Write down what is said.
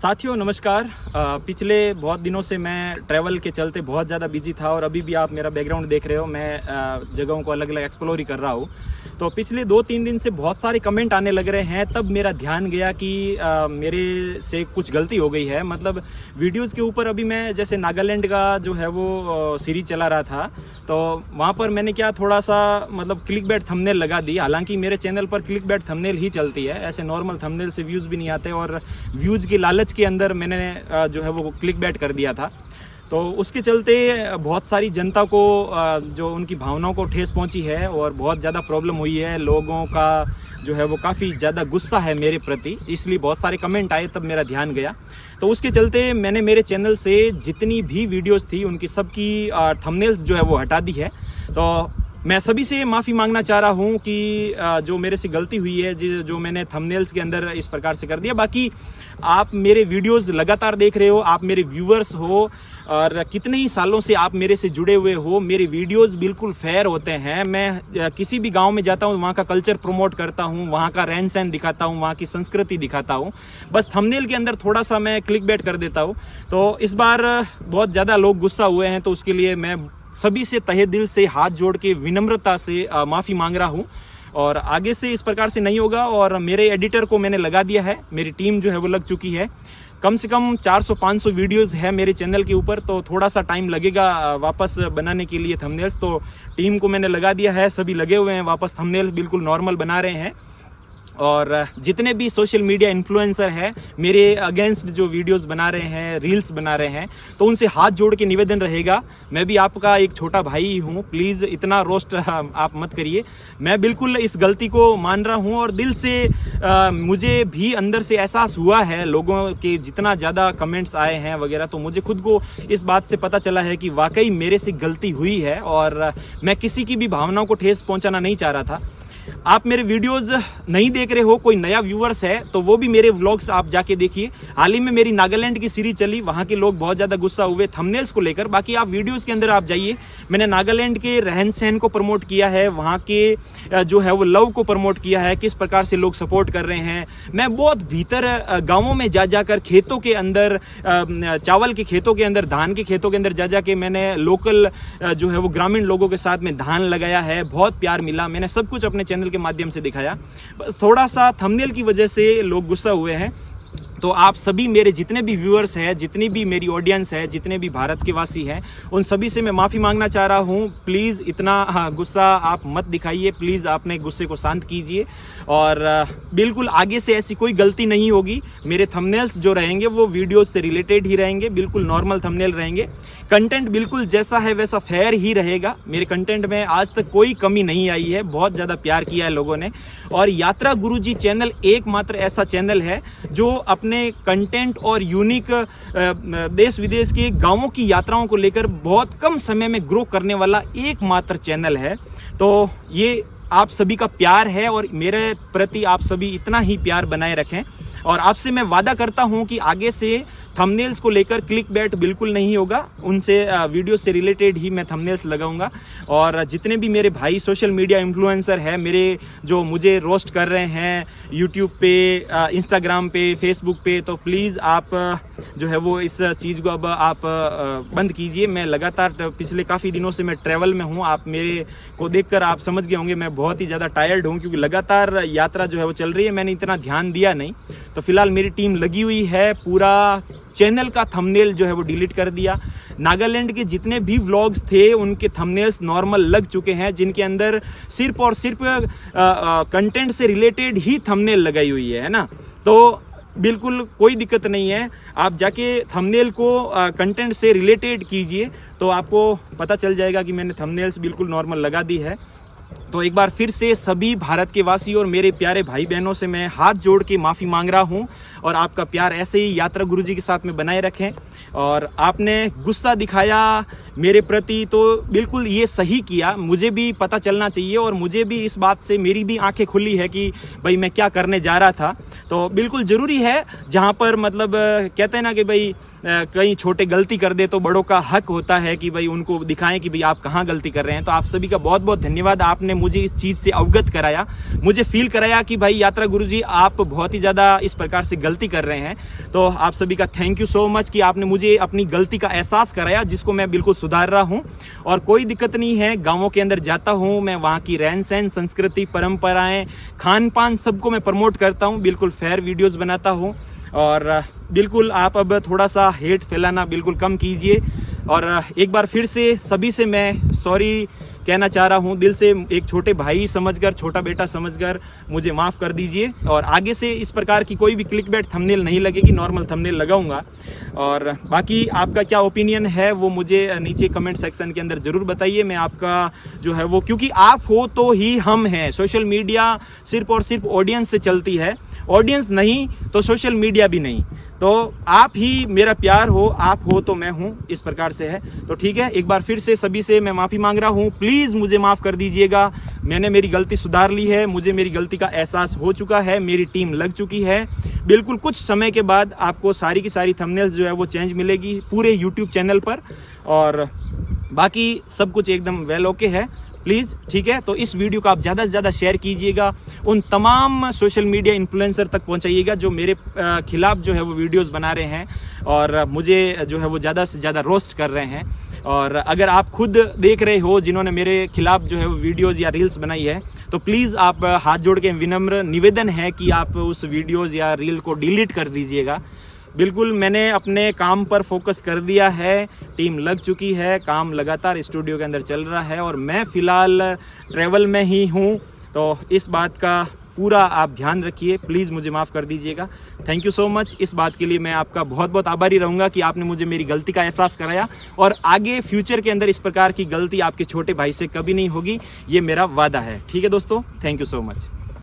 साथियों नमस्कार। पिछले बहुत दिनों से मैं ट्रैवल के चलते बहुत ज़्यादा बिजी था और अभी भी आप मेरा बैकग्राउंड देख रहे हो, मैं जगहों को अलग अलग एक्सप्लोर ही कर रहा हूँ। तो पिछले 2-3 दिन से बहुत सारे कमेंट आने लग रहे हैं, तब मेरा ध्यान गया कि मेरे से कुछ गलती हो गई है। मतलब वीडियोज़ के ऊपर अभी मैं जैसे नागालैंड का जो है वो सीरीज चला रहा था, तो वहाँ पर मैंने क्या थोड़ा सा मतलब क्लिकबैट थंबनेल लगा दी। हालांकि मेरे चैनल पर क्लिकबैट थंबनेल ही चलती है, ऐसे नॉर्मल थंबनेल से व्यूज़ भी नहीं आते, और व्यूज़ की लालच के अंदर मैंने जो है वो क्लिकबैट कर दिया था। तो उसके चलते बहुत सारी जनता को जो उनकी भावनाओं को ठेस पहुंची है और बहुत ज़्यादा प्रॉब्लम हुई है। लोगों का जो है वो काफ़ी ज़्यादा गुस्सा है मेरे प्रति, इसलिए बहुत सारे कमेंट आए, तब मेरा ध्यान गया। तो उसके चलते मैंने मेरे चैनल से जितनी भी वीडियोस थी उनकी सबकी थंबनेल्स जो है वो हटा दी है। तो मैं सभी से माफ़ी मांगना चाह रहा हूँ कि जो मेरे से गलती हुई है, जो मैंने थंबनेल्स के अंदर इस प्रकार से कर दिया। बाकी आप मेरे वीडियोस लगातार देख रहे हो, आप मेरे व्यूअर्स हो और कितने ही सालों से आप मेरे से जुड़े हुए हो। मेरे वीडियोस बिल्कुल फेयर होते हैं। मैं किसी भी गांव में जाता हूँ, वहाँ का कल्चर प्रमोट करता हूँ, वहाँ का रहन सहन दिखाता हूँ, वहाँ की संस्कृति दिखाता हूँ। बस थंबनेल के अंदर थोड़ा सा मैं क्लिकबैट कर देता हूँ। तो इस बार बहुत ज़्यादा लोग गुस्सा हुए हैं, तो उसके लिए मैं सभी से तहे दिल से हाथ जोड़ के विनम्रता से माफ़ी मांग रहा हूँ। और आगे से इस प्रकार से नहीं होगा। और मेरे एडिटर को मैंने लगा दिया है, मेरी टीम जो है वो लग चुकी है। कम से कम 400-500 वीडियोस है मेरे चैनल के ऊपर, तो थोड़ा सा टाइम लगेगा वापस बनाने के लिए थंबनेल्स। तो टीम को मैंने लगा दिया है, सभी लगे हुए हैं वापस थंबनेल बिल्कुल नॉर्मल बना रहे हैं। और जितने भी सोशल मीडिया इन्फ्लुएंसर हैं मेरे अगेंस्ट जो वीडियोस बना रहे हैं, रील्स बना रहे हैं, तो उनसे हाथ जोड़ के निवेदन रहेगा, मैं भी आपका एक छोटा भाई हूं, प्लीज़ इतना रोस्ट आप मत करिए। मैं बिल्कुल इस गलती को मान रहा हूं और दिल से मुझे भी अंदर से एहसास हुआ है। लोगों के जितना ज़्यादा कमेंट्स आए हैं वगैरह, तो मुझे खुद को इस बात से पता चला है कि वाकई मेरे से गलती हुई है और मैं किसी की भी भावनाओं को ठेस पहुँचाना नहीं चाह रहा था। आप मेरे वीडियोस नहीं देख रहे हो, कोई नया व्यूअर्स है तो वो भी मेरे व्लॉग्स आप जाके देखिए। हाल ही में मेरी नागालैंड की सीरीज चली, वहाँ के लोग बहुत ज़्यादा गुस्सा हुए थंबनेल्स को लेकर। बाकी आप वीडियोस के अंदर आप जाइए, मैंने नागालैंड के रहन सहन को प्रमोट किया है, वहाँ के जो है वो लव को प्रमोट किया है, किस प्रकार से लोग सपोर्ट कर रहे हैं। मैं बहुत भीतर गाँवों में जा जाकर खेतों के अंदर, चावल के खेतों के अंदर, धान के खेतों के अंदर जा जाके मैंने लोकल जो है वो ग्रामीण लोगों के साथ में धान लगाया है, बहुत प्यार मिला। मैंने सब कुछ अपने चैनल के माध्यम से दिखाया, बस थोड़ा सा थंबनेल की वजह से लोग गुस्सा हुए हैं। तो आप सभी मेरे जितने भी व्यूअर्स हैं, जितनी भी मेरी ऑडियंस है, जितने भी भारत के वासी हैं, उन सभी से मैं माफ़ी मांगना चाह रहा हूं। प्लीज़ इतना गुस्सा आप मत दिखाइए, प्लीज़ अपने गुस्से को शांत कीजिए और बिल्कुल आगे से ऐसी कोई गलती नहीं होगी। मेरे थंबनेल्स जो रहेंगे वो वीडियोस से रिलेटेड ही रहेंगे, बिल्कुल नॉर्मल थंबनेल रहेंगे। कंटेंट बिल्कुल जैसा है वैसा फेयर ही रहेगा। मेरे कंटेंट में आज तक कोई कमी नहीं आई है, बहुत ज़्यादा प्यार किया है लोगों ने। और यात्रा गुरुजी चैनल एकमात्र ऐसा चैनल है जो अपने कंटेंट और यूनिक देश विदेश के गांवों की यात्राओं को लेकर बहुत कम समय में ग्रो करने वाला एकमात्र चैनल है। तो ये आप सभी का प्यार है और मेरे प्रति आप सभी इतना ही प्यार बनाए रखें। और आपसे मैं वादा करता हूं कि आगे से थंबनेल्स को लेकर क्लिकबैट बिल्कुल नहीं होगा, उनसे वीडियो से रिलेटेड ही मैं थंबनेल्स लगाऊंगा। और जितने भी मेरे भाई सोशल मीडिया इन्फ्लुएंसर हैं मेरे, जो मुझे रोस्ट कर रहे हैं यूट्यूब पे, इंस्टाग्राम पे, फेसबुक पे, तो प्लीज़ आप जो है वो इस चीज़ को अब आप बंद कीजिए। मैं लगातार पिछले काफ़ी दिनों से मैं ट्रैवल में हूँ, आप मेरे को देखकर आप समझ गए होंगे मैं बहुत ही ज़्यादा टायर्ड हूँ, क्योंकि लगातार यात्रा जो है वो चल रही है, मैंने इतना ध्यान दिया नहीं। तो फिलहाल मेरी टीम लगी हुई है, पूरा चैनल का थंबनेल जो है वो डिलीट कर दिया। नागालैंड के जितने भी व्लॉग्स थे उनके थंबनेल्स नॉर्मल लग चुके हैं, जिनके अंदर सिर्फ और सिर्फ कंटेंट से रिलेटेड ही थंबनेल लगाई हुई है ना। तो बिल्कुल कोई दिक्कत नहीं है, आप जाके थंबनेल को कंटेंट से रिलेटेड कीजिए, तो आपको पता चल जाएगा कि मैंने थंबनेल्स बिल्कुल नॉर्मल लगा दी है। तो एक बार फिर से सभी भारत के वासी और मेरे प्यारे भाई बहनों से मैं हाथ जोड़ के माफ़ी मांग रहा हूं और आपका प्यार ऐसे ही यात्रा गुरुजी के साथ में बनाए रखें। और आपने गुस्सा दिखाया मेरे प्रति तो बिल्कुल ये सही किया, मुझे भी पता चलना चाहिए और मुझे भी इस बात से मेरी भी आंखें खुली है कि भाई मैं क्या करने जा रहा था। तो बिल्कुल ज़रूरी है, जहाँ पर मतलब कहते हैं ना कि भाई कहीं छोटे गलती कर दे तो बड़ों का हक होता है कि भाई उनको दिखाएं कि भाई आप कहाँ गलती कर रहे हैं। तो आप सभी का बहुत बहुत धन्यवाद, आपने मुझे इस चीज़ से अवगत कराया, मुझे फील कराया कि भाई यात्रा गुरुजी आप बहुत ही ज़्यादा इस प्रकार से गलती कर रहे हैं। तो आप सभी का थैंक यू सो मच कि आपने मुझे अपनी गलती का एहसास कराया, जिसको मैं बिल्कुल सुधार रहा हूँ। और कोई दिक्कत नहीं है, गाँवों के अंदर जाता हूँ मैं, वहाँ की रहन सहन, संस्कृति, परंपराएं, खान पान सबको मैं प्रमोट करता हूँ, बिल्कुल फेयर वीडियोज़ बनाता हूँ। और बिल्कुल आप अब थोड़ा सा हेट फैलाना बिल्कुल कम कीजिए। और एक बार फिर से सभी से मैं सॉरी कहना चाह रहा हूँ, दिल से, एक छोटे भाई समझकर, छोटा बेटा समझकर मुझे माफ़ कर दीजिए। और आगे से इस प्रकार की कोई भी क्लिकबेट थंबनेल नहीं लगेगी, नॉर्मल थंबनेल लगाऊंगा। और बाकी आपका क्या ओपिनियन है वो मुझे नीचे कमेंट सेक्शन के अंदर ज़रूर बताइए। मैं आपका जो है वो, क्योंकि आप हो तो ही हम हैं। सोशल मीडिया सिर्फ और सिर्फ ऑडियंस से चलती है, ऑडियंस नहीं तो सोशल मीडिया भी नहीं। तो आप ही मेरा प्यार हो, आप हो तो मैं हूँ, इस प्रकार से है। तो ठीक है, एक बार फिर से सभी से मैं माफ़ी मांग रहा हूँ, प्लीज़ मुझे माफ़ कर दीजिएगा। मैंने मेरी गलती सुधार ली है, मुझे मेरी गलती का एहसास हो चुका है, मेरी टीम लग चुकी है। बिल्कुल कुछ समय के बाद आपको सारी की सारी थंबनेल्स जो है वो चेंज मिलेगी पूरे यूट्यूब चैनल पर। और बाकी सब कुछ एकदम वेल ओके है, प्लीज़ ठीक है। तो इस वीडियो को आप ज़्यादा से ज़्यादा शेयर कीजिएगा, उन तमाम सोशल मीडिया इन्फ्लुएंसर तक पहुंचाइएगा जो मेरे खिलाफ जो है वो वीडियोस बना रहे हैं और मुझे जो है वो ज़्यादा से ज़्यादा रोस्ट कर रहे हैं। और अगर आप खुद देख रहे हो जिन्होंने मेरे खिलाफ जो है वो वीडियोज़ या रील्स बनाई है, तो प्लीज़ आप हाथ जोड़ के विनम्र निवेदन है कि आप उस वीडियोज़ या रील को डिलीट कर दीजिएगा। बिल्कुल मैंने अपने काम पर फोकस कर दिया है, टीम लग चुकी है, काम लगातार स्टूडियो के अंदर चल रहा है और मैं फ़िलहाल ट्रैवल में ही हूँ। तो इस बात का पूरा आप ध्यान रखिए, प्लीज़ मुझे माफ़ कर दीजिएगा। थैंक यू सो मच, इस बात के लिए मैं आपका बहुत बहुत आभारी रहूँगा कि आपने मुझे मेरी गलती का एहसास कराया। और आगे फ्यूचर के अंदर इस प्रकार की गलती आपके छोटे भाई से कभी नहीं होगी, ये मेरा वादा है। ठीक है दोस्तों, थैंक यू सो मच।